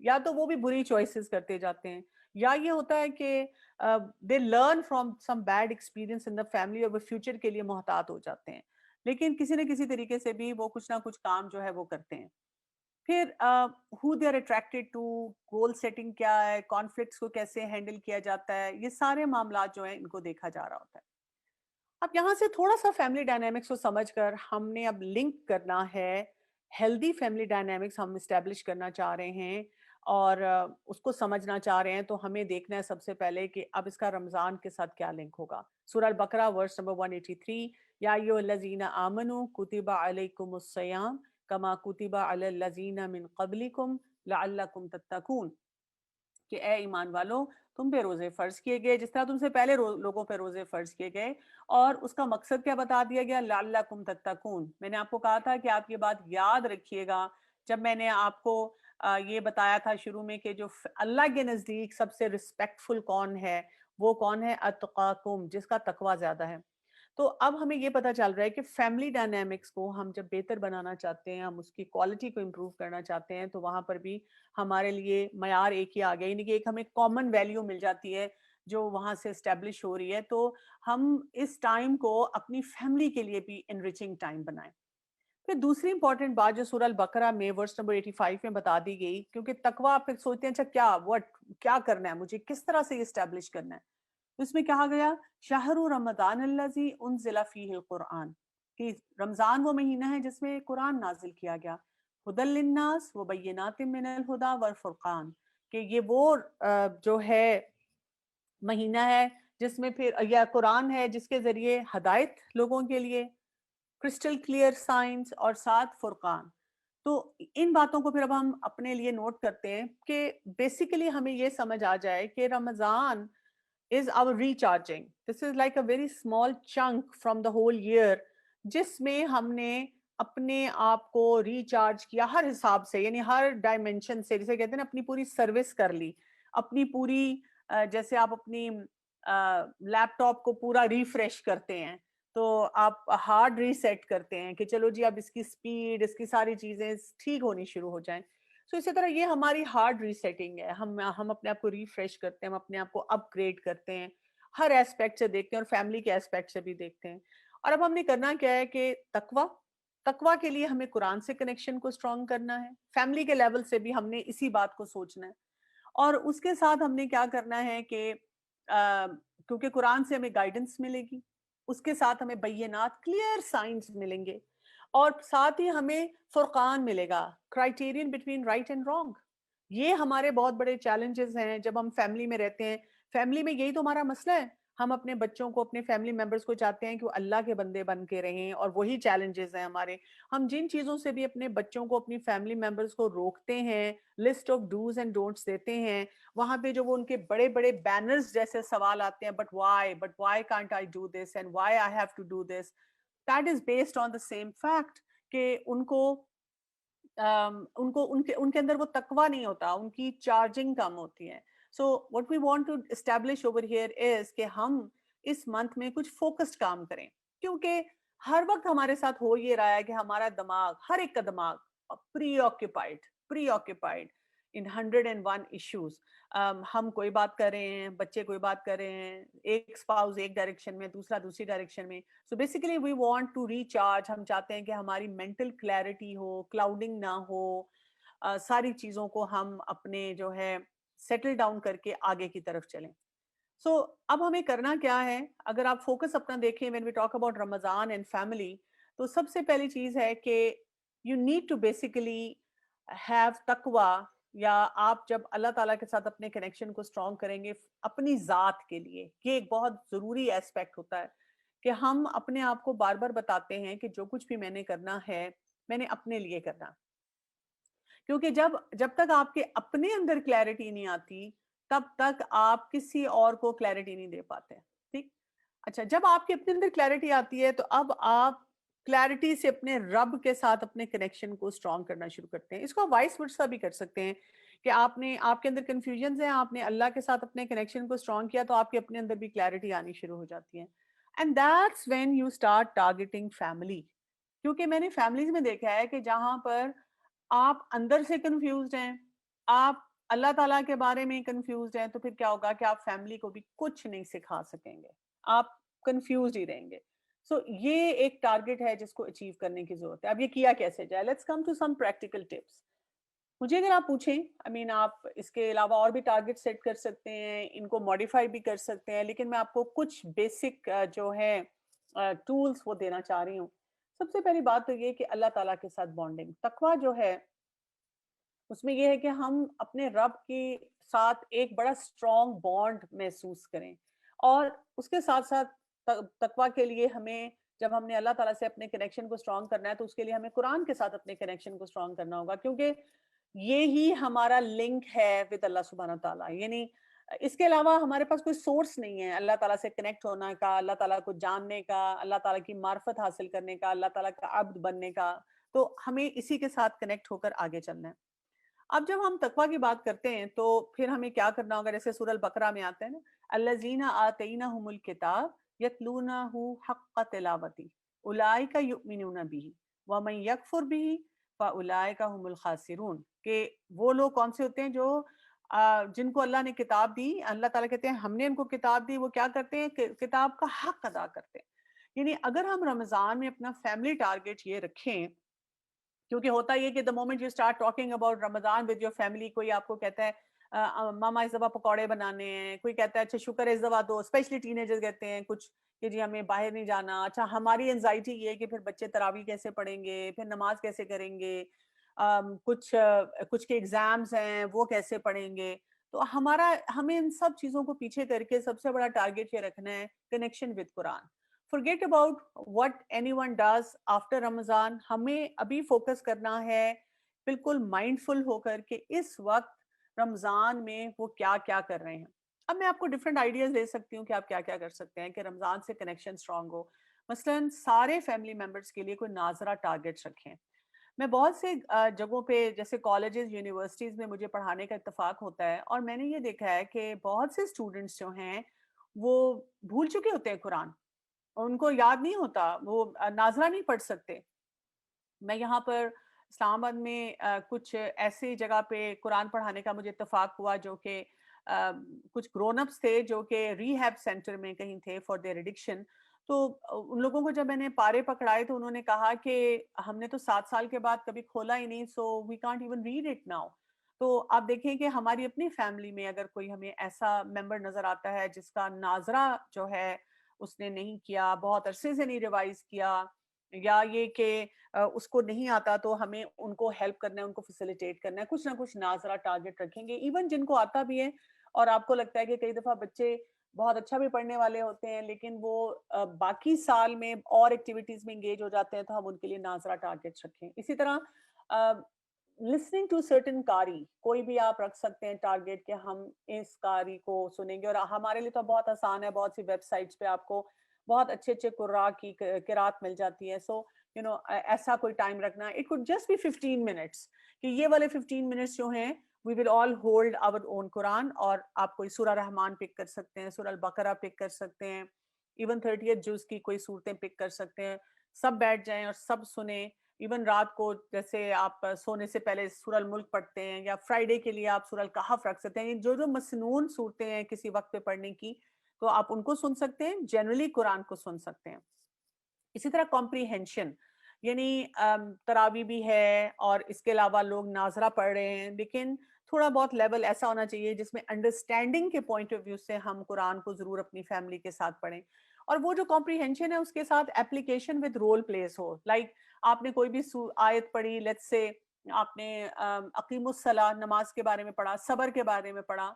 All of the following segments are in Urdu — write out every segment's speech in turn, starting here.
یا تو وہ بھی بری چوائسیز کرتے جاتے ہیں، یا یہ ہوتا ہے کہ they learn from some bad experience in the family اور وہ فیوچر کے لیے محتاط ہو جاتے ہیں، لیکن کسی نہ کسی طریقے سے بھی وہ کچھ نہ کچھ کام جو ہے وہ کرتے ہیں. پھر who they are attracted to، goal setting کیا ہے، کانفلکٹس کو کیسے ہینڈل کیا جاتا ہے، یہ سارے معاملات جو ہیں ان کو دیکھا جا رہا ہوتا ہے. اب یہاں سے تھوڑا سا فیملی ڈائنامکس کو سمجھ کر ہم نے اب لنک کرنا ہے، ہیلدی فیملی ڈائنامکس ہم اسٹیبلش کرنا چاہ رہے ہیں اور اس کو سمجھنا چاہ رہے ہیں، تو ہمیں دیکھنا ہے سب سے پہلے کہ اب اس کا رمضان کے ساتھ کیا لنک ہوگا. سورہ البقرہ ورس نمبر 183، یا ایھا الذین آمنوا کتب علیکم الصیام کما کتب علی الذین من قبلکم لعلکم تتقون، کہ اے ایمان والو تم پہ روزے فرض کیے گئے جس طرح تم سے پہلے لوگوں پہ روزے فرض کیے گئے، اور اس کا مقصد کیا بتا دیا گیا، لعلکم تتقون. میں نے آپ کو کہا تھا کہ آپ یہ بات یاد رکھیے گا جب میں نے آپ کو یہ بتایا تھا شروع میں کہ جو اللہ کے نزدیک سب سے رسپیکٹفل کون ہے، وہ کون ہے، اتقاکم، جس کا تقوی زیادہ ہے. تو اب ہمیں یہ پتا چل رہا ہے کہ فیملی ڈائنامکس کو ہم جب بہتر بنانا چاہتے ہیں، ہم اس کی کوالٹی کو امپروو کرنا چاہتے ہیں، تو وہاں پر بھی ہمارے لیے معیار ایک ہی آ گیا، یعنی کہ ایک ہمیں کامن ویلیو مل جاتی ہے جو وہاں سے اسٹیبلش ہو رہی ہے. تو ہم اس ٹائم کو اپنی فیملی کے لیے بھی انریچنگ ٹائم بنائیں. پھر دوسری امپورٹنٹ بات جو سورہ البقرہ میں ورس نمبر 85 میں بتا دی گئی، کیونکہ تقویٰ آپ پھر سوچتے ہیں اچھا کیا کرنا ہے مجھے، کس طرح سے یہ اسٹیبلش کرنا ہے. اس میں کہا گیا شہر رمضان الذی انزل فیہ القرآن، کہ رمضان وہ مہینہ ہے جس میں قرآن نازل کیا گیا، ہدی للناس وبینات من الہدی والفرقان، کہ یہ وہ جو ہے مہینہ ہے جس میں پھر یا قرآن ہے جس کے ذریعے ہدایت لوگوں کے لیے، کرسٹل کلیئر سائنس، اور ساتھ فرقان. تو ان باتوں کو پھر اب ہم اپنے لیے نوٹ کرتے ہیں کہ بیسیکلی ہمیں یہ سمجھ آ جائے کہ رمضان is our recharging. This is like a very small chunk from the whole year جس میں ہم نے اپنے آپ کو ریچارج کیا ہر حساب سے، یعنی ہر ڈائمینشن سے، جسے کہتے ہیں نا اپنی پوری سروس کر لی، اپنی پوری جیسے آپ اپنی لیپ ٹاپ کو پورا ریفریش کرتے ہیں تو آپ ہارڈ ریسیٹ کرتے ہیں کہ چلو جی اب اس کی سپیڈ، اس کی ساری چیزیں ٹھیک ہونی شروع ہو جائیں. تو اسی طرح یہ ہماری ہارڈ ریسیٹنگ ہے، ہم اپنے آپ کو ریفریش کرتے ہیں، ہم اپنے آپ کو اپ گریڈ کرتے ہیں، ہر ایسپیکٹ سے دیکھتے ہیں اور فیملی کے ایسپیکٹ سے بھی دیکھتے ہیں. اور اب ہم نے کرنا کیا ہے کہ تقویٰ کے لیے ہمیں قرآن سے کنیکشن کو اسٹرانگ کرنا ہے، فیملی کے لیول سے بھی ہم نے اسی بات کو سوچنا ہے، اور اس کے ساتھ ہم نے کیا کرنا ہے کہ کیونکہ قرآن سے ہمیں گائیڈنس ملے گی، اس کے ساتھ ہمیں بینات کلیئر سائنس ملیں گے، اور ساتھ ہی ہمیں فرقان ملے گا، criterion between right and wrong. یہ ہمارے بہت بڑے چیلنجز ہیں جب ہم فیملی میں رہتے ہیں. فیملی میں یہی تو ہمارا مسئلہ ہے، ہم اپنے بچوں کو، اپنے فیملی ممبرس کو چاہتے ہیں کہ وہ اللہ کے بندے بن کے رہیں، اور وہی چیلنجز ہیں ہمارے. ہم جن چیزوں سے بھی اپنے بچوں کو، اپنی فیملی ممبرس کو روکتے ہیں، list of dos and don'ts دیتے ہیں، وہاں پہ جو وہ ان کے بڑے بڑے بینرز جیسے سوال آتے ہیں، but why can't I do this and why I have to do this, that is based on the same fact کہ ان کے اندر وہ تقویٰ نہیں ہوتا، ان کی چارجنگ کم ہوتی ہے. سو what we want to establish over here is کہ ہم اس منتھ میں کچھ فوکسڈ کام کریں، کیونکہ ہر وقت ہمارے ساتھ ہو یہ رہا ہے کہ ہمارا دماغ، ہر ایک کا دماغ پری آکیپائڈ ان 101 ایشوز. ہم کوئی بات کر رہے ہیں، بچے کوئی بات کر رہے ہیں، ایک اسپاؤز ایک ڈائریکشن میں، دوسرا دوسری ڈائریکشن میں. So basically we want to recharge, ہم چاہتے ہیں کہ ہماری مینٹل کلیئرٹی ہو، کلاؤڈنگ نہ ہو، ساری چیزوں کو ہم اپنے جو ہے سیٹل ڈاؤن کر کے آگے کی طرف چلیں. سو اب ہمیں کرنا کیا ہے، اگر آپ فوکس اپنا دیکھیں when we talk about Ramzan and family، تو سب سے پہلی چیز ہے کہ you need to basically have تقویٰ، یا آپ جب اللہ تعالیٰ کے ساتھ اپنے کنیکشن کو اسٹرانگ کریں گے اپنی ذات کے لیے، یہ ایک بہت ضروری ایسپیکٹ ہوتا ہے کہ ہم اپنے آپ کو بار بار بتاتے ہیں کہ جو کچھ بھی میں نے کرنا ہے میں نے اپنے لیے کرنا. کیونکہ جب تک آپ کے اپنے اندر کلیئرٹی نہیں آتی تب تک آپ کسی اور کو کلیئرٹی نہیں دے پاتے. ٹھیک، اچھا جب آپ کے اپنے اندر کلیئرٹی آتی ہے تو اب آپ کلیئرٹی سے اپنے رب کے ساتھ اپنے کنیکشن کو اسٹرانگ کرنا شروع کرتے ہیں. اس کو وائس ورسا بھی کر سکتے ہیں کہ آپ کے اندر کنفیوژنز ہیں، آپ نے اللہ کے ساتھ اپنے کنیکشن کو اسٹرانگ کیا تو آپ کے اپنے اندر بھی کلیئرٹی آنی شروع ہو جاتی ہے. And that's when you start targeting family. کیونکہ میں نے فیملیز میں دیکھا ہے کہ جہاں پر آپ اندر سے کنفیوزڈ ہیں، آپ اللہ تعالیٰ کے بارے میں کنفیوزڈ ہیں تو پھر کیا ہوگا کہ آپ فیملی کو بھی کچھ نہیں سکھا سکیں گے, آپ کنفیوزڈ ہی رہیں گے. سو یہ ایک ٹارگٹ ہے جس کو اچیو کرنے کی ضرورت ہے. اب یہ کیا کیسے جائے؟ Let's come to some practical tips. مجھے اگر آپ پوچھیں, آپ اس کے علاوہ اور بھی ٹارگٹ سیٹ کر سکتے ہیں, ان کو ماڈیفائی بھی کر سکتے ہیں, لیکن میں آپ کو کچھ بیسک جو ہے ٹولز وہ دینا چاہ رہی ہوں. سب سے پہلی بات تو یہ کہ اللہ تعالیٰ کے ساتھ بانڈنگ. تقویٰ جو ہے اس میں یہ ہے کہ ہم اپنے رب کے ساتھ ایک بڑا اسٹرانگ بانڈ محسوس کریں, اور اس کے ساتھ ساتھ تقویٰ کے لیے ہمیں, جب ہم نے اللہ تعالیٰ سے اپنے کنیکشن کو اسٹرانگ کرنا ہے تو اس کے لیے ہمیں قرآن کے ساتھ اپنے کنیکشن کو اسٹرانگ کرنا ہوگا, کیونکہ یہی ہمارا لنک ہے ود اللہ سبحانہ تعالیٰ. یعنی اس کے علاوہ ہمارے پاس کوئی سورس نہیں ہے اللہ تعالیٰ سے کنیکٹ ہونا کا, اللہ تعالیٰ کو جاننے کا, اللہ تعالیٰ کی معرفت حاصل کرنے کا, اللہ تعالیٰ کا عبد بننے کا. تو ہمیں اسی کے ساتھ کنیکٹ ہو کر آگے چلنا ہے. اب جب ہم تقویٰ کی بات کرتے ہیں تو پھر ہمیں کیا کرنا ہوگا؟ جیسے سورہ البقرہ میں آتا ہے نا, الذین آتیناہم الکتاب یتلونہ حق تلاوتی اولئک یؤمنون بہ ومن یکفر بہ فاولئک هم الخاسرون. کہ وہ لوگ کون سے ہوتے ہیں جو جن کو اللہ نے کتاب دی, اللہ تعالیٰ کہتے ہیں ہم نے ان کو کتاب دی, وہ کیا کرتے ہیں کہ کتاب کا حق ادا کرتے ہیں. یعنی اگر ہم رمضان میں اپنا فیملی ٹارگٹ یہ رکھیں, کیونکہ ہوتا یہ کہ the moment you start talking about Ramadan with your family, کوئی آپ کو کہتا ہے ماما اس دفعہ پکوڑے بنانے ہیں, کوئی کہتا ہے اچھا شکر ہے اس دفعہ تو, اسپیشلی ٹینیجر کہتے ہیں کچھ کہ جی ہمیں باہر نہیں جانا. اچھا ہماری انزائٹی یہ ہے کہ پھر بچے تراویح کیسے پڑھیں گے, پھر نماز کیسے کریں گے, کچھ کے ایگزامز ہیں وہ کیسے پڑھیں گے. تو ہمیں ان سب چیزوں کو پیچھے کر کے سب سے بڑا ٹارگٹ یہ رکھنا ہے connection with Quran. forget about what anyone does after رمضان. ہمیں ابھی فوکس کرنا ہے بالکل مائنڈفل ہو کر کہ اس وقت رمضان میں وہ کیا کیا کر رہے ہیں. اب میں آپ کو ڈفرینٹ آئیڈیاز دے سکتی ہوں کہ آپ کیا کیا کر سکتے ہیں کہ رمضان سے کنیکشن اسٹرانگ ہو. مثلاً سارے فیملی ممبرس کے لیے کوئی ناظرہ ٹارگٹس رکھیں. میں بہت سے جگہوں پہ جیسے کالجز یونیورسٹیز میں مجھے پڑھانے کا اتفاق ہوتا ہے, اور میں نے یہ دیکھا ہے کہ بہت سے اسٹوڈنٹس جو ہیں وہ بھول چکے ہوتے ہیں قرآن, ان کو یاد نہیں ہوتا, وہ ناظرہ نہیں پڑھ سکتے. میں یہاں پر اسلام آباد میں کچھ ایسی جگہ پہ قرآن پڑھانے کا مجھے اتفاق ہوا جو کہ کچھ گرون اپس تھے جو کہ ری ہیب سینٹر میں کہیں تھے فار دیئر ایڈکشن. تو ان لوگوں کو جب میں نے پارے پکڑائے تو انہوں نے کہا کہ ہم نے تو 7 سال کے بعد کبھی کھولا ہی نہیں, so we can't even read it now. تو آپ دیکھیں کہ ہماری اپنی فیملی میں اگر کوئی ہمیں ایسا ممبر نظر آتا ہے جس کا ناظرہ جو ہے اس نے نہیں کیا, بہت عرصے سے نہیں ریوائز کیا, یا یہ کہ اس کو نہیں آتا, تو ہمیں ان کو ہیلپ کرنا ہے, ان کو فیسیلیٹیٹ کرنا ہے. کچھ نہ کچھ ناظرہ ٹارگٹ رکھیں گے, ایون جن کو آتا بھی ہے. اور آپ کو لگتا ہے کہ کئی دفعہ بچے بہت اچھا بھی پڑھنے والے ہوتے ہیں لیکن وہ باقی سال میں اور ایکٹیویٹیز میں انگیج ہو جاتے ہیں, تو ہم ان کے لیے ناظرہ ٹارگٹس رکھیں. اسی طرح لسننگ ٹو سرٹن قاری, کوئی بھی آپ رکھ سکتے ہیں ٹارگٹ کہ ہم اس قاری کو سنیں گے. اور ہمارے لیے تو بہت آسان ہے, بہت سی ویب سائٹس پہ آپ کو بہت اچھے اچھے قراء کی قرات مل جاتی ہے. سو ایسا کوئی ٹائم رکھنا, it could just be 15 minutes, کہ یہ والے 15 منٹس جو ہیں we will all hold our own قرآن. اور آپ کوئی سورہ رحمان پک کر سکتے ہیں, سورہ البقرہ پک کر سکتے ہیں, ایون 30th جز کی کوئی صورتیں پک کر سکتے ہیں. سب بیٹھ جائیں اور سب سنیں. ایون رات کو جیسے آپ سونے سے پہلے سورہ الملک پڑھتے ہیں, یا فرائیڈے کے لیے آپ سورہ الکہف رکھ سکتے ہیں. جو مسنون صورتیں ہیں کسی وقت پہ پڑھنے کی, تو آپ ان کو سن سکتے ہیں, جنرلی قرآن کو سن سکتے ہیں. اسی طرح کمپریہنشن, یعنی تراویح بھی ہے اور اس کے علاوہ لوگ ناظرہ پڑھ رہے ہیں, لیکن تھوڑا بہت لیول ایسا ہونا چاہیے جس میں انڈرسٹینڈنگ کے پوائنٹ آف ویو سے ہم قرآن کو ضرور اپنی فیملی کے ساتھ پڑھیں. اور وہ جو کمپریہنشن ہے اس کے ساتھ اپلیکیشن ود رول پلیز ہو. لائک آپ نے کوئی بھی آیت پڑھی, لیٹس سے آپ نے اقیم الصلاۃ نماز کے بارے میں پڑھا, صبر کے بارے میں پڑھا,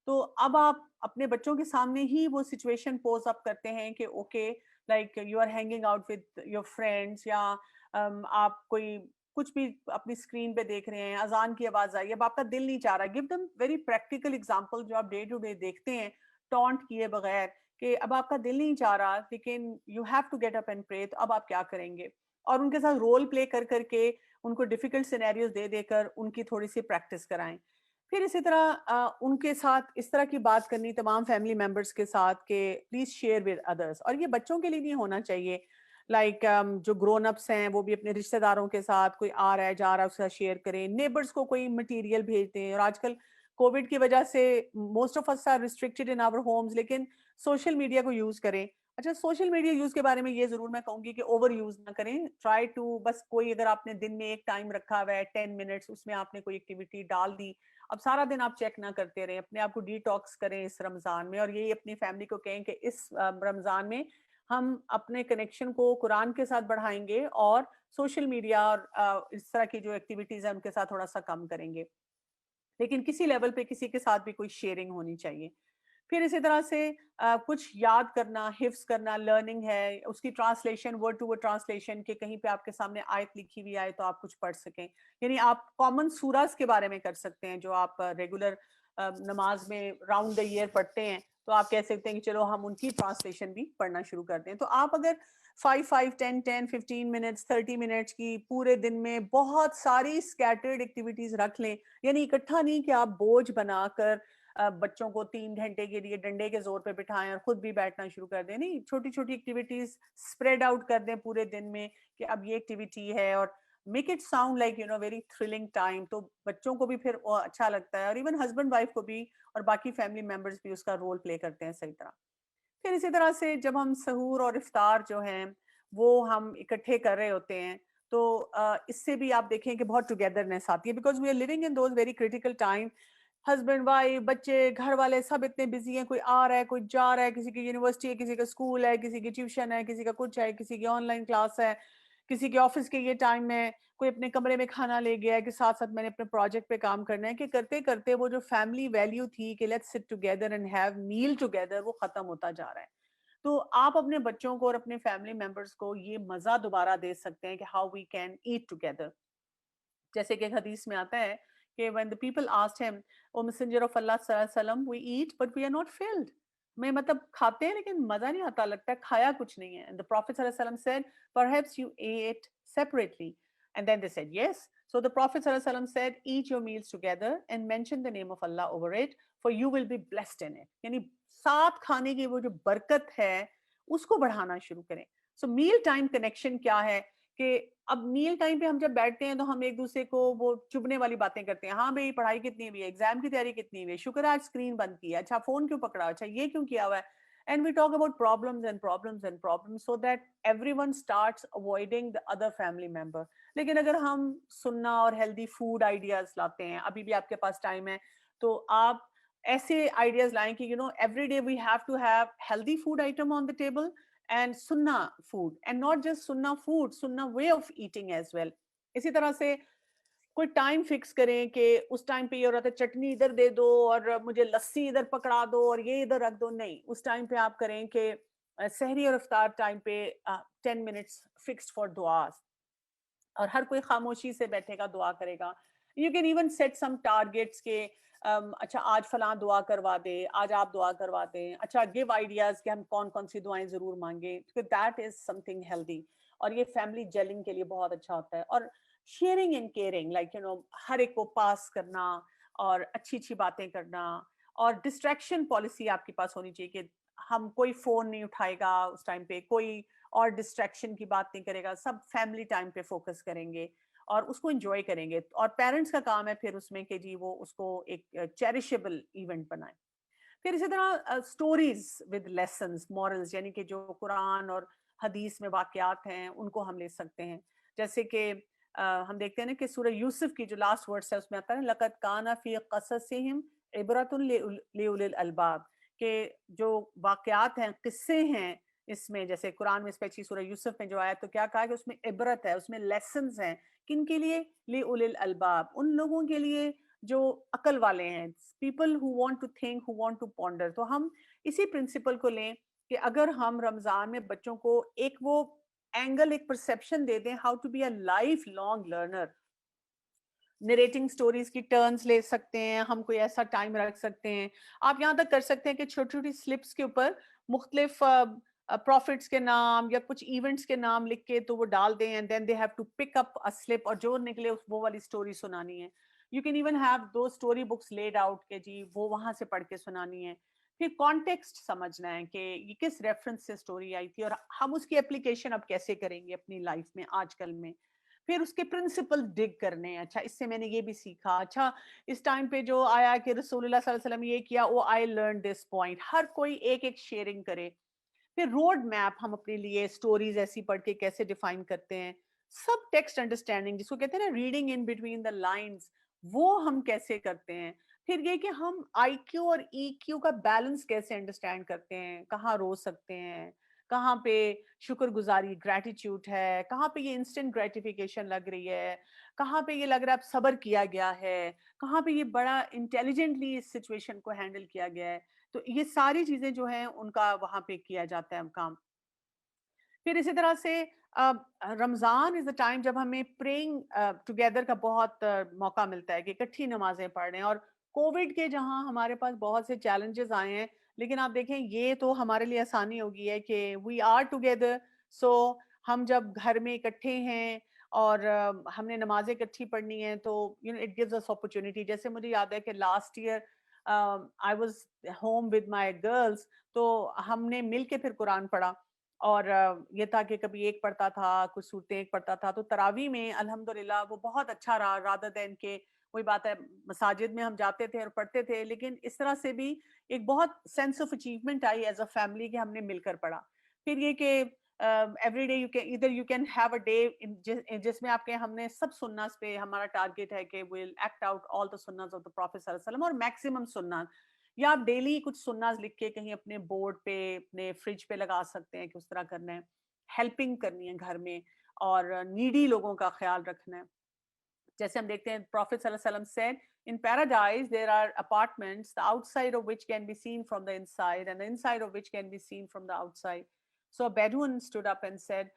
تو اب آپ اپنے بچوں کے سامنے ہی وہ سچویشن پوز اپ کرتے ہیں کہ okay like you are hanging out with your friends, یا آپ کوئی کچھ بھی اپنی اسکرین پہ دیکھ رہے ہیں, اذان کی آواز آئی, اب آپ کا دل نہیں چاہ رہا. Give them very practical example جو آپ ڈے ٹو ڈے دیکھتے ہیں ٹونٹ کیے بغیر, کہ اب آپ کا دل نہیں چاہ رہا لیکن you have to get up and pray, تو اب آپ کیا کریں گے. اور ان کے ساتھ رول پلے کر کر کے ان کو ڈیفیکلٹ سینیریوز دے دے کر ان کی تھوڑی سی پریکٹس کرائیں. پھر اسی طرح ان کے ساتھ اس طرح کی بات کرنی تمام فیملی ممبرس کے ساتھ کہ پلیز شیئر ود ادرس. اور یہ بچوں کے لیے نہیں ہونا چاہیے, لائک جو گرون اپس ہیں وہ بھی اپنے رشتہ داروں کے ساتھ, کوئی آ رہا ہے جا رہا ہے اس کا شیئر کریں. نیبرس کو کوئی مٹیریل بھیج دیں, اور آج کل کووڈ کی وجہ سے most of us are restricted in our homes, لیکن سوشل میڈیا کو یوز کریں. اچھا, سوشل میڈیا یوز کے بارے میں یہ ضرور میں کہوں گی کہ اوور یوز نہ کریں. ٹرائی ٹو, بس کوئی اگر آپ نے دن میں ایک ٹائم رکھا ہوا ہے 10 منٹس, اس میں آپ نے کوئی ایکٹیویٹی ڈال دی, اب سارا دن آپ چیک نہ کرتے رہیں, اپنے آپ کو ڈی ٹاکس کریں اس رمضان میں. اور یہی اپنی فیملی کو کہیں کہ اس رمضان میں ہم اپنے کنیکشن کو قرآن کے ساتھ بڑھائیں گے اور سوشل میڈیا اور اس طرح کی جو ایکٹیویٹیز ہیں ان کے ساتھ تھوڑا سا کم کریں گے, لیکن کسی لیول پہ کسی کے ساتھ بھی کوئی شیئرنگ ہونی چاہیے. پھر اسی طرح سے کچھ یاد کرنا, حفظ کرنا, لرننگ ہے, اس کی translation, word to word translation, کہ کہیں پہ آپ کے سامنے آیت لکھی ہوئی آئے تو آپ کچھ پڑھ سکیں. یعنی آپ کامن سوراز کے بارے میں کر سکتے ہیں جو آپ ریگولر نماز میں راؤنڈ دا ایئر پڑھتے ہیں, تو آپ کہہ سکتے ہیں کہ چلو ہم ان کی ٹرانسلیشن بھی پڑھنا شروع کر دیں. تو آپ اگر 5 10 15 منٹس 30 منٹس کی پورے دن میں بہت ساری اسکیٹرڈ ایکٹیویٹیز رکھ لیں, یعنی اکٹھا نہیں کہ آپ بوجھ بنا کر بچوں کو 3 گھنٹے کے لیے ڈنڈے کے زور پہ بٹھائیں اور خود بھی بیٹھنا شروع کر دیں. نہیں, چھوٹی چھوٹی ایکٹیویٹیز اسپریڈ آؤٹ کر دیں پورے دن میں کہ اب یہ ایکٹیویٹی ہے, اور make it sound like very thrilling time. تو بچوں کو بھی پھر اچھا لگتا ہے, اور ایون ہسبینڈ وائف کو بھی, اور باقی فیملی ممبرس بھی اس کا رول پلے کرتے ہیں صحیح طرح. پھر اسی طرح سے جب ہم سحور اور افطار جو ہیں وہ ہم اکٹھے کر رہے ہوتے ہیں, تو اس سے بھی آپ دیکھیں کہ بہت ٹوگیدرنیس آتی ہے, because we are living in those very critical time. Husband wife بچے گھر والے سب اتنے بزی ہیں, کوئی آ رہا ہے کوئی جا رہا ہے, کسی کی یونیورسٹی ہے, کسی کا اسکول ہے, کسی کی ٹیوشن ہے, کسی کا کچھ ہے, کسی کی آن لائن کلاس ہے, کسی کے آفس کے یہ ٹائم میں, کوئی اپنے کمرے میں کھانا لے گیا ہے کہ ساتھ ساتھ میں نے اپنے پروجیکٹ پہ کام کرنا ہے, کہ کرتے کرتے وہ جو فیملی ویلیو تھی کہ let's sit together and have meal together, وہ ختم ہوتا جا رہا ہے. تو آپ اپنے بچوں کو اور اپنے فیملی ممبرس کو یہ مزہ دوبارہ دے سکتے ہیں کہ how we can eat together. جیسے کہ ایک حدیث میں آتا ہے کہ when the people asked him, O messenger of Allah صلی اللہ علیہ وسلم, we eat but we are not filled. میں مطلب کھاتے ہیں لیکن مزہ نہیں آتا, لگتا ہے کھایا کچھ نہیں ہے. And the Prophet صلی اللہ علیہ وسلم said, perhaps you ate separately. And then they said, yes. So the Prophet صلی اللہ علیہ وسلم said, eat your meals together and mention the name of Allah over it, for you will be blessed in it. یعنی ساتھ کھانے کی وہ جو برکت ہے اس کو بڑھانا شروع کریں. So meal time connection کیا ہے کہ اب میل ٹائم پہ ہم جب بیٹھتے ہیں تو ہم ایک دوسرے کو وہ چبنے والی باتیں کرتے ہیں, ہاں بھائی پڑھائی کتنی ہوئی ہے, ایگزام کی تیاری کتنی ہوئی ہے, شکر آج اسکرین بند کی ہے, اچھا فون کیوں پکڑا, اچھا یہ کیوں کیا ہوا ہے. And we talk about problems and problems and problems so that every one starts avoiding the other family member. لیکن اگر ہم سننا اور ہیلدی فوڈ آئیڈیاز لاتے ہیں, ابھی بھی آپ کے پاس ٹائم ہے, تو آپ ایسے آئیڈیاز لائیں کہ every day we have to have healthy food item on the table and sunna food, and not just sunna food, sunna way of eating as well. اسی طرح سے کوئی ٹائم فکس کریں کہ اس ٹائم پہ یہ ہو رہا تھا چٹنی ادھر دے دو اور مجھے لسی ادھر پکڑا دو اور یہ ادھر رکھ دو, نہیں, اس ٹائم پہ آپ کریں کہ سحری اور افطار ٹائم پہ 10 منٹس فکسڈ فار دعاز, اور ہر کوئی خاموشی سے بیٹھے گا, دعا کرے گا. You can even set some targets کے اچھا آج فلاں دعا کروا دے, آج آپ دعا کروا دیں, اچھا گیو آئیڈیاز کہ ہم کون کون سی دعائیں ضرور مانگیں, that is some thing healthy, اور یہ فیملی جیلنگ کے لیے بہت اچھا ہوتا ہے. اور شیئرنگ اینڈ کیئرنگ, لائک ہر ایک کو پاس کرنا اور اچھی اچھی باتیں کرنا, اور ڈسٹریکشن پالیسی آپ کے پاس ہونی چاہیے کہ ہم کوئی فون نہیں اٹھائے گا اس ٹائم پہ, کوئی اور ڈسٹریکشن کی بات نہیں کرے گا, سب فیملی ٹائم پہ فوکس کریں گے اور اس کو انجوائے کریں گے. اور پیرنٹس کا کام ہے پھر اس میں کہ جی وہ اس کو ایک چیریشیبل ایونٹ بنائیں. پھر اسی طرح اسٹوریز ود لیسنز, مورلز, یعنی کہ جو قرآن اور حدیث میں واقعات ہیں ان کو ہم لے سکتے ہیں. جیسے کہ ہم دیکھتے ہیں نا کہ سورہ یوسف کی جو لاسٹ ورڈس ہے اس میں آتا ہے لقد کان فی قصصہم عبرۃ لأولی الالباب, کہ جو واقعات ہیں, قصے ہیں اس میں, جیسے قرآن میں اسپیشلی سورہ یوسف میں جو آیا تو کیا کہا کہ اس میں عبرت ہے, اس میں لیسنز ہیں. کن کے لیے؟ لأولی الالباب, ان لوگوں کے لیے جو عقل والے ہیں, people who want to think, who want to ponder. تو ہم اسی پرنسپل کو لیں کہ اگر ہم رمضان میں بچوں کو ایک وہ اینگل, ایک پرسیپشن دے دیں, how to be a lifelong learner. Narrating stories کی ٹرنز لے سکتے ہیں ہم, کوئی ایسا ٹائم رکھ سکتے ہیں. آپ یہاں تک کر سکتے ہیں کہ چھوٹی چھوٹی سلپس کے اوپر مختلف پروفٹس کے نام یا کچھ ایونٹس کے نام لکھ کے تو وہ ڈال دیں, and then they have to pick up a slip, اور جو نکلے وہ والی سٹوری سنانی ہے. You can even have two story books laid out کہ جی وہ وہاں سے پڑھ کے سنانی ہے. پھر کانٹیکسٹ سمجھنا ہے کہ یہ کس ریفرنس سے اسٹوری آئی تھی اور ہم اس کی اپلیکیشن اب کیسے کریں گے اپنی لائف میں آج کل میں. پھر اس کے پرنسپل ڈگ کرنے، اچھا اس سے میں نے یہ بھی سیکھا، اچھا اس ٹائم پہ جو آیا کہ رسول اللہ صلی اللہ علیہ وسلم یہ کیا، وہ آئی لرن دس پوائنٹ، ہر کوئی ایک ایک شیئرنگ کرے. پھر روڈ میپ ہم اپنے لیے اسٹوریز ایسی پڑھ کے کیسے ڈیفائن کرتے ہیں، سب ٹیکسٹ انڈرسٹینڈنگ جس کو کہتے ہیں نا reading in between the lines, وہ ہم کیسے کرتے ہیں. پھر یہ کہ ہم آئی کیو اور ای کیو کا بیلنس کیسے انڈرسٹینڈ کرتے ہیں، کہاں رو سکتے ہیں، کہاں پہ شکر گزاری گریٹیٹیوڈ ہے، کہاں پہ یہ انسٹنٹ گریٹیفیکیشن لگ رہی ہے، کہاں پہ یہ لگ رہا ہے اب صبر کیا گیا ہے، کہاں پہ یہ بڑا انٹیلیجنٹلی اس سچویشن کو ہینڈل کیا گیا ہے. تو یہ ساری چیزیں جو ہیں ان کا وہاں پہ کیا جاتا ہے کام. پھر اسی طرح سے رمضان از اے ٹائم جب ہمیں پریئنگ ٹوگیدر کا بہت موقع ملتا ہے کہ اکٹھی نمازیں پڑھ رہے ہیں. اور کووڈ کے جہاں ہمارے پاس بہت سے چیلنجز آئے ہیں، لیکن آپ دیکھیں یہ تو ہمارے لیے آسانی ہوگی ہے کہ وی آر ٹوگیدر. سو ہم جب گھر میں اکٹھے ہیں اور ہم نے نمازیں اکٹھی پڑھنی ہیں تو اٹ گیوز اس اپرچونٹی. جیسے مجھے یاد ہے کہ last year I was home with my girls, تو ہم نے مل کے پھر قرآن پڑھا. اور یہ تھا کہ کبھی ایک پڑھتا تھا، کچھ صورتیں ایک پڑھتا تھا. تو تراویح میں الحمدللہ وہ بہت اچھا رہا، رادر دین کہ وہی بات ہے مساجد میں ہم جاتے تھے اور پڑھتے تھے، لیکن اس طرح سے بھی ایک بہت sense of achievement I as a family کہ ہم نے مل کر پڑھا. پھر یہ کہ every day you can have a day جس میں آپ کے ہم نے سب سنت پہ ہمارا ٹارگیٹ ہے کہ ویل ایکٹ آؤٹ آل دا سنت آف دا پروفیٹ صلی اللہ علیہ وسلم، اور میکسیمم سنت. یا آپ ڈیلی کچھ سنت لکھ کے کہیں اپنے بورڈ پہ اپنے فریج پہ لگا سکتے ہیں کہ اس طرح کرنا ہے. ہیلپنگ کرنی ہے گھر میں اور نیڈی لوگوں کا خیال رکھنا ہے. جیسے ہم دیکھتے ہیں پروفیٹ صلی اللہ علیہ وسلم said in paradise there are apartments the outside of which can be seen from the inside and the inside of which can be seen from the outside. So a Bedouin stood up and said,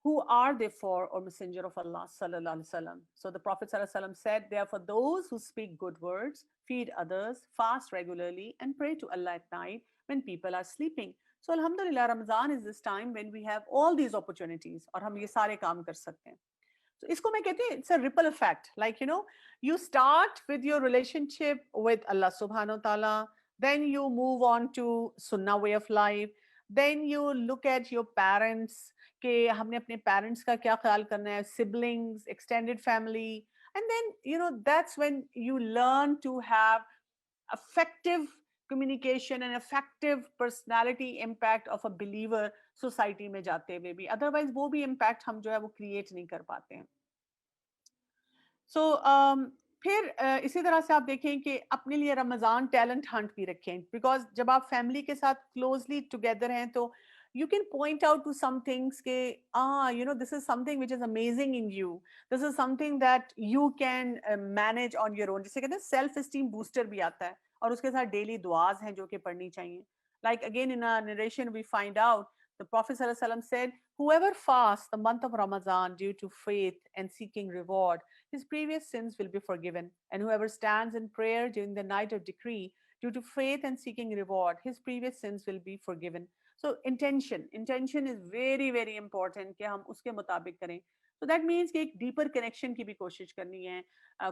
who are they for, O Messenger of Allah sallallahu alaihi wasallam? So the Prophet sallallahu alaihi wasallam said, they are for those who speak good words, feed others, fast regularly, and pray to Allah at night when people are sleeping. So alhamdulillah, Ramadan is this time when we have all these opportunities اور ہم یہ سارے کام کر سکتے ہیں. So اس کو میں کہتے ہیں it's a ripple effect, like you start with your relationship with Allah subhanahu wa ta'ala, then you move on to sunnah way of life, then you look at your parents کہ ہم نے اپنے پیرنٹس کا کیا خیال کرنا ہے, siblings, extended family, and then that's when you learn to have effective communication and effective personality impact of a believer society میں جاتے ہوئے بھی. ادروائز وہ بھی امپیکٹ ہم جو ہے وہ کریٹ نہیں کر پاتے ہیں. سو پھر اسی طرح سے آپ دیکھیں کہ اپنے لیے رمضان ٹیلنٹ ہنٹ بھی رکھیں, بیکاز جب آپ فیملی کے ساتھ کلوزلی ٹوگیدر ہیں تو you can point out to some things کہ this is something which is amazing in you, this is something that you can manage on your own. جسے کہتے ہیں سیلف اسٹیم بوسٹر بھی آتا ہے, اور اس کے ساتھ ڈیلی دعاز ہیں جو کہ پڑھنی چاہیے. Like again in a narration we find out the Prophet sallallahu alaihi wasallam said, whoever fasts the month of Ramadan due to faith and seeking reward, his previous sins will be forgiven. And whoever stands in prayer during the night of decree due to faith and seeking reward, his previous sins will be forgiven. So intention is very very important کہ ہم اس کے مطابق کریں. So that means کہ ایک ڈیپر کنیکشن کی بھی کوشش کرنی ہے.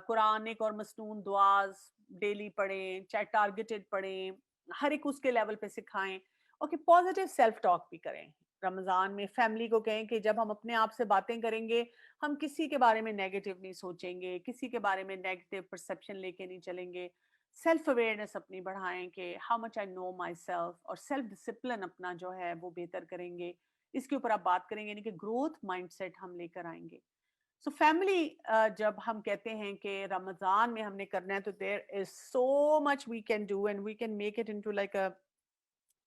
قرآن ایک اور مسنون دعاز ڈیلی پڑھیں, چاہے ٹارگیٹڈ پڑھیں, ہر ایک اس کے لیول پہ سکھائیں. اوکے, پازیٹیو سیلف ٹاک بھی کریں. رمضان میں فیملی کو کہیں کہ جب ہم اپنے آپ سے باتیں کریں گے ہم کسی کے بارے میں نیگیٹو نہیں سوچیں گے, کسی کے بارے میں نیگیٹو پرسیپشن لے کے نہیں چلیں گے. سیلف اویئرنیس اپنی بڑھائیں کہ how much I know myself, اور سیلف ڈسپلن اپنا جو ہے وہ بہتر کریں گے. اس کے اوپر آپ بات کریں گے, یعنی کہ گروتھ مائنڈ سیٹ ہم لے کر آئیں گے. سو فیملی جب ہم کہتے ہیں کہ رمضان میں ہم نے کرنا ہے تو there is so much we can do and we can make it into like a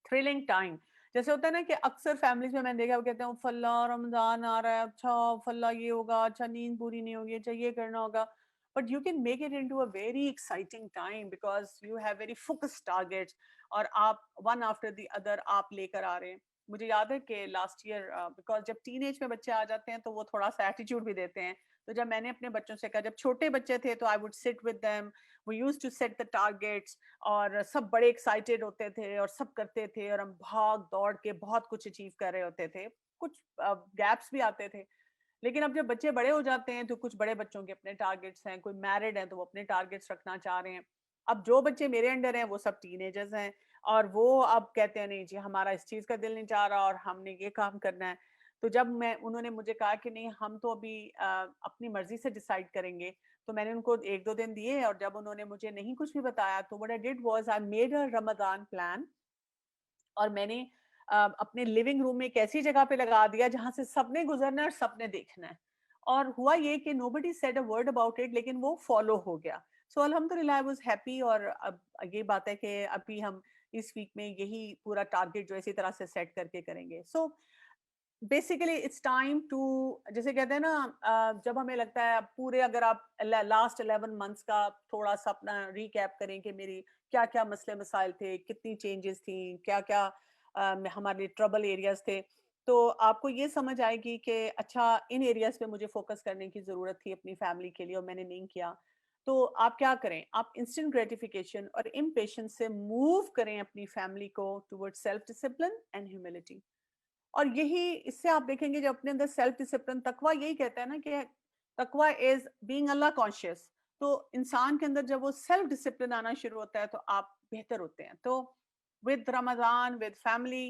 thrilling time. جیسے ہوتا ہے نا کہ اکثر فیملیز میں نے دیکھا وہ کہتے ہیں فلاں رمضان آ رہا ہے, اچھا فلاں یہ ہوگا, اچھا نیند پوری نہیں ہوگی, اچھا یہ کرنا ہوگا. But you can make it into a very exciting time because you have very focused targets اور آپ one after the other آپ لے کر آ رہے ہیں. مجھے یاد ہے کہ لاسٹ ایئر بیکاز جب ٹین ایج میں بچے آ جاتے ہیں تو وہ تھوڑا سا ایٹیٹیوڈ بھی دیتے ہیں. تو جب میں نے اپنے بچوں سے کہا, جب چھوٹے بچے تھے تو I would sit with them, we use to set the targets, اور سب بڑے ایکسائٹیڈ ہوتے تھے اور سب کرتے تھے اور ہم بھاگ دوڑ کے بہت کچھ اچیو کر رہے ہوتے تھے. کچھ گیپس بھی آتے تھے, لیکن اب جب بچے بڑے ہو جاتے ہیں تو کچھ بڑے بچوں کے اپنے ٹارگیٹس ہیں, کوئی میرڈ ہیں تو وہ اپنے ٹارگیٹس رکھنا چاہ رہے ہیں. اب جو بچے میرے انڈر ہیں وہ سب ٹین ایجرز ہیں, اور وہ اب کہتے ہیں نہیں جی ہمارا اس چیز کا دل نہیں چاہ رہا اور ہم نے یہ کام کرنا ہے. تو جب انہوں نے مجھے کہا کہ نہیں ہم تو ابھی اپنی مرضی سے ڈیسائیڈ کریں گے, تو میں نے ان کو 1-2 دن دیے, اور جب انہوں نے مجھے نہیں کچھ بھی بتایا تو what I did was I made a Ramadan plan, اور میں نے اپنے لیونگ روم میں ایک ایسی جگہ پہ لگا دیا جہاں سے سب نے گزرنا ہے اور سب نے دیکھنا ہے, اور ہوا یہ کہ nobody said a word about it, لیکن وہ فالو ہو گیا. سو الحمدللہ I was happy, اور اب یہ بات ہے کہ ابھی ہم اس ویک میں یہی پورا ٹارگیٹ جو اسی طرح سے سیٹ کر کے کریں گے. So basically it's time to, جیسے کہتے ہیں نا, جب ہمیں لگتا ہے پورے, اگر آپ لاسٹ 11 months کا تھوڑا سا اپنا ریکیپ کریں کہ میری کیا کیا مسئلے مسائل تھے, کتنی چینجز تھیں, کیا کیا ہمارے ٹربل ایریاز تھے, تو آپ کو یہ سمجھ آئے گی کہ اچھا ان ایریاز پہ مجھے فوکس کرنے کی ضرورت تھی اپنی فیملی کے لیے, اور میں نے نہیں کیا. تو آپ کیا کریں, آپ انسٹنٹ گریٹیفیکیشن اور امپیشنس سے موو کریں اپنی فیملی کو toward self discipline and humility. اور یہی, اس سے آپ دیکھیں گے جب اپنے اندر سیلف ڈسپلن, تقویٰ یہی کہتا ہے نا کہ تقویٰ از بینگ اللہ کانشیس, تو انسان کے اندر جب وہ سیلف ڈسپلن آنا شروع ہوتا ہے تو آپ بہتر ہوتے ہیں. تو with Ramzan, with family,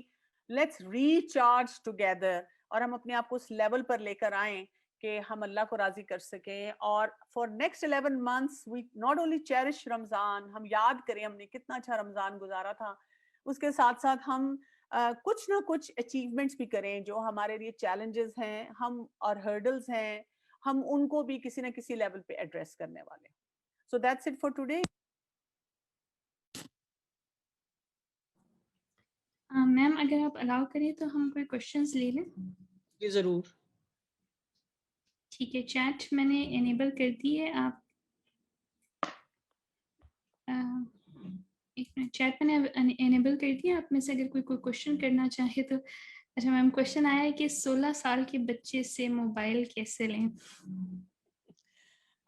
let's recharge together, اور ہم اپنے آپ کو اس لیول پر لے کر آئیں کہ ہم اللہ کو راضی کر سکیں. اور for next 11 months we not only cherish Ramadan, ہم یاد کریں ہم نے کتنا اچھا رمضان گزارا تھا, اس کے ساتھ ساتھ ہم کچھ نہ کچھ اچیومنٹس بھی کریں جو ہمارے لیے چیلنجز ہیں ہم اور ہرڈلز ہیں, ہم ان کو بھی کسی نہ کسی لیول پہ ایڈریس کرنے والے. So that's it for today. Ma'am اگر آپ الاؤ کریں تو ہم کوئی کوشچنس لے لیں. جی ضرور. ٹھیک ہے, چیٹ میں نے انیبل کر دی ہے, آپ ایک منٹ, چیٹ میں نے انیبل کر دیا, آپ میں سے اگر کوئی کوشچن کرنا چاہے تو. اچھا میم, کوشچن آیا ہے کہ 16 سال کے بچے سے موبائل کیسے لیں.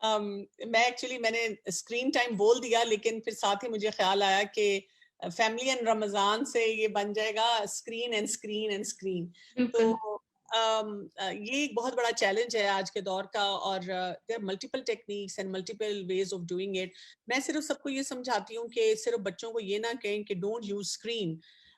میں ایکچولی میں نے اسکرین ٹائم بول دیا, لیکن پھر ساتھ ہی مجھے خیال آیا کہ فیملی اینڈ رمضان سے یہ بن جائے گا screen and screen and screen. تو یہ ایک بہت بڑا چیلنج ہے آج کے دور کا, اور there are multiple techniques and multiple ways of doing it. میں صرف سب کو یہ سمجھاتی ہوں کہ صرف بچوں کو یہ نہ کہیں کہ don't use screen,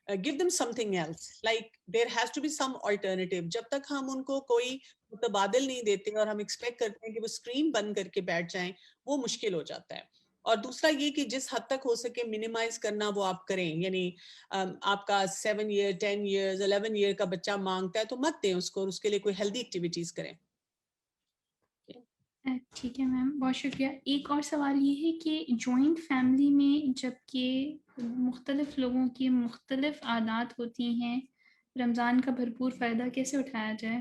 give them something else, like there has to be some alternative. جب تک ہم ان کو کوئی متبادل نہیں دیتے اور ہم ایکسپیکٹ کرتے ہیں کہ وہ اسکرین بند کر کے بیٹھ جائیں, وہ مشکل ہو جاتا ہے. اور دوسرا یہ کہ جس حد تک ہو سکے منیمائز کرنا وہ آپ کریں, یعنی آپ کا 7 year 10 years 11 year کا بچہ مانگتا ہے تو مت دیں اس کو, اور اس کے لیے کوئی ہیلدی ایکٹیویٹیز کریں. ٹھیک ہے میم, بہت شکریہ. ایک اور سوال یہ ہے کہ جوائنٹ فیملی میں جب کہ مختلف لوگوں کی مختلف عادات ہوتی ہیں, رمضان کا بھرپور فائدہ کیسے اٹھایا جائے؟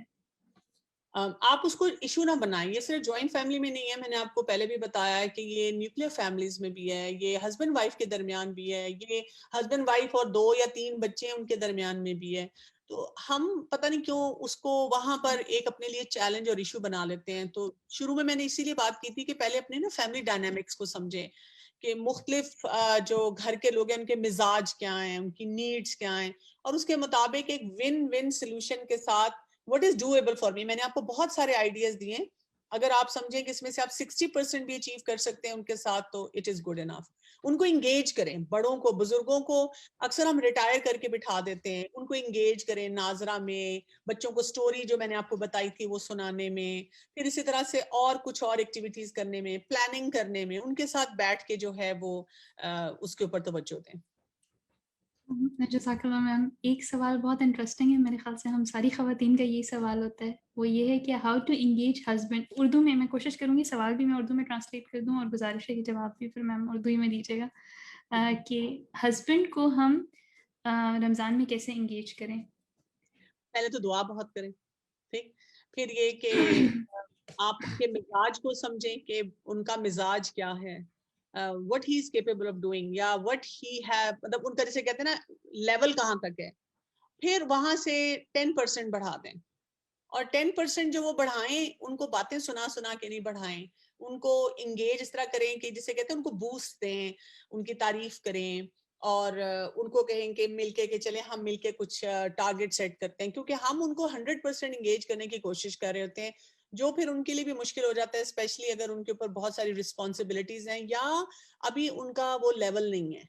آپ اس کو ایشو نہ بنائیں. یہ صرف جوائنٹ فیملی میں نہیں ہے, میں نے آپ کو پہلے بھی بتایا ہے کہ یہ نیوکلیر فیملیز میں بھی ہے, یہ ہسبینڈ وائف کے درمیان بھی ہے, یہ ہسبینڈ وائف اور 2 یا 3 بچے ہیں ان کے درمیان میں بھی ہے. تو ہم پتہ نہیں کیوں اس کو وہاں پر ایک اپنے لیے چیلنج اور ایشو بنا لیتے ہیں. تو شروع میں نے اسی لیے بات کی تھی کہ پہلے اپنے نا فیملی ڈائنامکس کو سمجھیں کہ مختلف جو گھر کے لوگ ہیں ان کے مزاج کیا ہیں, ان کی نیڈس کیا ہیں, اور اس کے مطابق ایک ون ون سولوشن کے ساتھ what is doable for me. میں نے آپ کو بہت سارے آئیڈیاز دیے, اگر آپ سمجھیں کہ اس میں سے آپ 60% بھی اچیو کر سکتے ہیں ان کے ساتھ تو اٹ از گڈ انف. ان کو انگیج کریں, بڑوں کو, بزرگوں کو اکثر ہم ریٹائر کر کے بٹھا دیتے ہیں, ان کو انگیج کریں ناظرہ میں, بچوں کو سٹوری جو میں نے آپ کو بتائی تھی وہ سنانے میں, پھر اسی طرح سے اور کچھ اور ایکٹیویٹیز کرنے میں, پلاننگ کرنے میں, ان کے ساتھ بیٹھ کے جو ہے وہ اس کے اوپر توجہ دیں. جزاک اللہ میم. ایک سوال بہت انٹرسٹنگ ہے, میرے خیال سے ہم ساری خواتین کا یہی سوال ہوتا ہے, وہ یہ ہے کہ how to engage husband. Urdu میں کوشش کروں گی سوال بھی میں اردو میں ٹرانسلیٹ کر دوں, اور گزارش ہے کہ جواب بھی پھر میم اردو ہی میں دیجیے گا, کہ ہسبینڈ کو ہم رمضان میں کیسے انگیج کریں. پہلے تو دعا بہت کریں, ٹھیک, پھر یہ کہ آپ ان کے مزاج کو سمجھیں کہ ان کا مزاج کیا ہے, what he is capable of doing, یا what he have, مطلب ان کا جیسے کہتے ہیں نا لیول کہاں تک ہے. پھر وہاں سے 10% بڑھا دیں, اور 10% جو وہ بڑھائیں ان کو باتیں سنا سنا کے نہیں بڑھائیں, ان کو انگیج اس طرح کریں کہ جسے کہتے ہیں ان کو بوسٹ دیں, ان کی تعریف کریں, اور ان کو کہیں کہ مل کے کہ چلیں ہم مل کے کچھ ٹارگٹ سیٹ کرتے ہیں, کیونکہ ہم ان کو 100% انگیج کرنے کی کوشش کر رہے ہوتے ہیں, جو پھر ان کے لیے بھی مشکل ہو جاتا ہے, اسپیشلی اگر ان کے اوپر بہت ساری رسپانسبلٹیز ہیں یا ابھی ان کا وہ لیول نہیں ہے.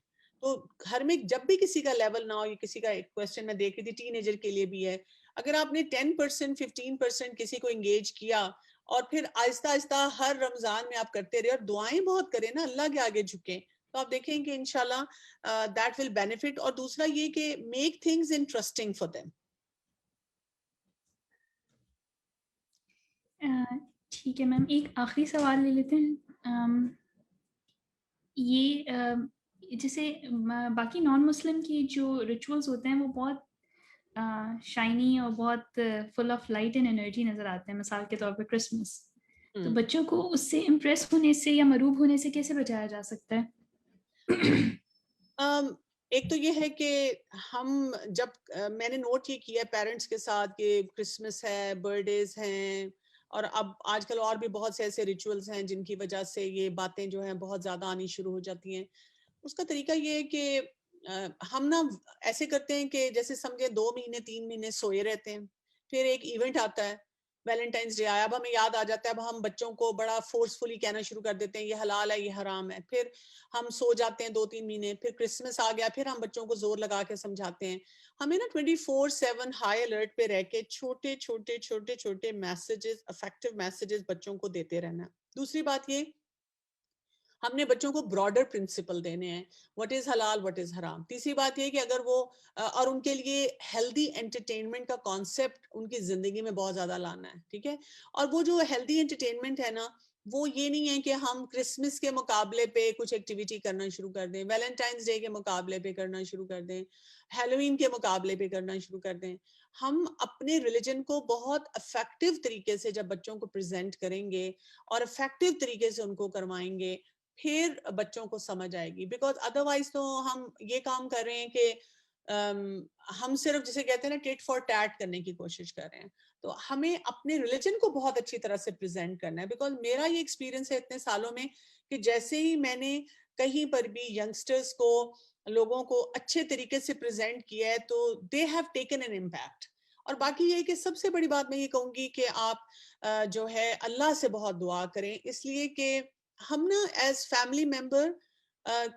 تو گھر میں جب بھی کسی کا لیول نہ ہو, یہ کسی کا ایک کوشچن میں دیکھ رہی تھی ٹین ایجر کے لیے بھی ہے, اگر آپ نے 10% 15% کسی کو انگیج کیا اور پھر آہستہ آہستہ ہر رمضان میں آپ کرتے رہے اور دعائیں بہت کریں نا, اللہ کے آگے جھکیں, تو آپ دیکھیں کہ انشاءاللہ دیٹ ول بینیفٹ. اور دوسرا یہ کہ make things interesting for them. ٹھیک ہے میم, ایک آخری سوال لے لیتے ہیں. یہ جیسے باقی نان مسلم کی جو ریچولز ہوتے ہیں وہ بہت شائنی اور بہت full of light and energy نظر آتے ہیں, مثال کے طور پہ کرسمس, تو بچوں کو اس سے امپریس ہونے سے یا مروب ہونے سے کیسے بچایا جا سکتا ہے؟ ایک تو یہ ہے کہ ہم جب میں نے نوٹ یہ کیا پیرنٹس کے ساتھ کہ کرسمس ہے, برتھ ڈیز ہیں, اور اب آج کل اور بھی بہت سے ایسے ریچولز ہیں جن کی وجہ سے یہ باتیں جو ہیں بہت زیادہ آنی شروع ہو جاتی ہیں. اس کا طریقہ یہ ہے کہ ہم نا ایسے کرتے ہیں کہ جیسے سمجھے 2 مہینے 3 مہینے سوئے رہتے ہیں, پھر ایک ایونٹ آتا ہے, ویلنٹائنس ڈے آیا, اب ہمیں یاد آ جاتا ہے, اب ہم بچوں کو بڑا فورسفلی کہنا شروع کر دیتے ہیں یہ حلال ہے یہ حرام ہے, پھر ہم سو جاتے ہیں 2-3 مہینے, پھر کرسمس آ گیا, پھر ہم بچوں کو زور لگا کے سمجھاتے ہیں. ہمیں نا 24/7 ہائی الرٹ پہ رہ کے چھوٹے چھوٹے چھوٹے چھوٹے میسیجز, افیکٹو میسیجز بچوں کو دیتے رہنا. دوسری بات یہ, ہم نے بچوں کو براڈر پرنسپل دینے ہیں, what is حلال what is حرام. تیسری بات یہ کہ اگر وہ اور ان کے لیے ہیلدی انٹرٹینمنٹ کا کانسیپٹ ان کی زندگی میں بہت زیادہ لانا ہے, ٹھیک ہے. اور وہ جو ہیلدی انٹرٹینمنٹ ہے نا, وہ یہ نہیں ہے کہ ہم کرسمس کے مقابلے پہ کچھ ایکٹیویٹی کرنا شروع کر دیں, ویلنٹائنس ڈے کے مقابلے پہ کرنا شروع کر دیں, ہیلوئین کے مقابلے پہ کرنا شروع کر دیں. ہم اپنے ریلیجن کو بہت افیکٹو طریقے سے جب بچوں کو پریزنٹ کریں گے اور افیکٹو طریقے سے ان کو کروائیں گے, پھر بچوں کو سمجھ آئے گی. بیکاز ادروائز تو ہم یہ کام کر رہے ہیں کہ ہم صرف جسے کہتے ہیں نا ٹیٹ فار ٹیٹ کرنے کی کوشش کر رہے ہیں. تو ہمیں اپنے ریلیجن کو بہت اچھی طرح سے پریزنٹ کرنا ہے. بیکاز میرا یہ ایکسپیرینس ہے اتنے سالوں میں کہ جیسے ہی میں نے کہیں پر بھی ینگسٹرز کو, لوگوں کو اچھے طریقے سے پریزنٹ کیا ہے تو they have taken an impact. اور باقی یہ کہ سب سے بڑی بات میں یہ کہوں گی کہ آپ جو ہے اللہ سے بہت دعا کریں, اس لیے کہ ہم نا ایز فیملی ممبر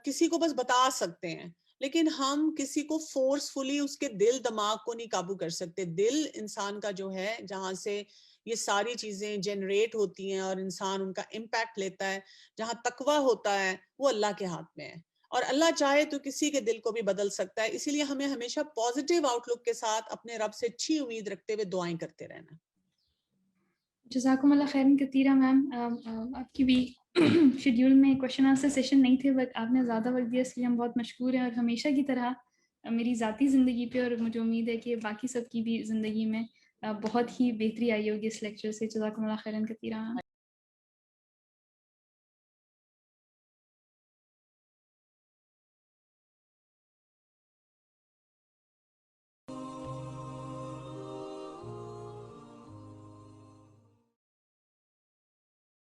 کسی کو بس بتا سکتے ہیں, لیکن ہم کسی کو فورسفلی اس کے دل دماغ کو نہیں قابو کر سکتے. دل انسان کا جو ہے جہاں سے یہ ساری چیزیں جنریٹ ہوتی ہیں اور انسان ان کا امپیکٹ لیتا ہے, جہاں تقویٰ ہوتا ہے, وہ اللہ کے ہاتھ میں ہے. اور اللہ چاہے تو کسی کے دل کو بھی بدل سکتا ہے. اسی لیے ہمیں ہمیشہ پازیٹیو آؤٹ لک کے ساتھ اپنے رب سے اچھی امید رکھتے ہوئے دعائیں کرتے رہنا. جزاکم اللہ خیرن کثیرہ میم. آپ کی بھی شیڈیول میں کوشچن آنسر سیشن نہیں تھے, بٹ آپ نے زیادہ وقت دیا, اس لیے ہم بہت مشکور ہیں. اور ہمیشہ کی طرح میری ذاتی زندگی پہ, اور مجھے امید ہے کہ باقی سب کی بھی زندگی میں بہت ہی بہتری آئی ہوگی اس لیکچر سے. جزاکم اللہ خیرن کثیرہ.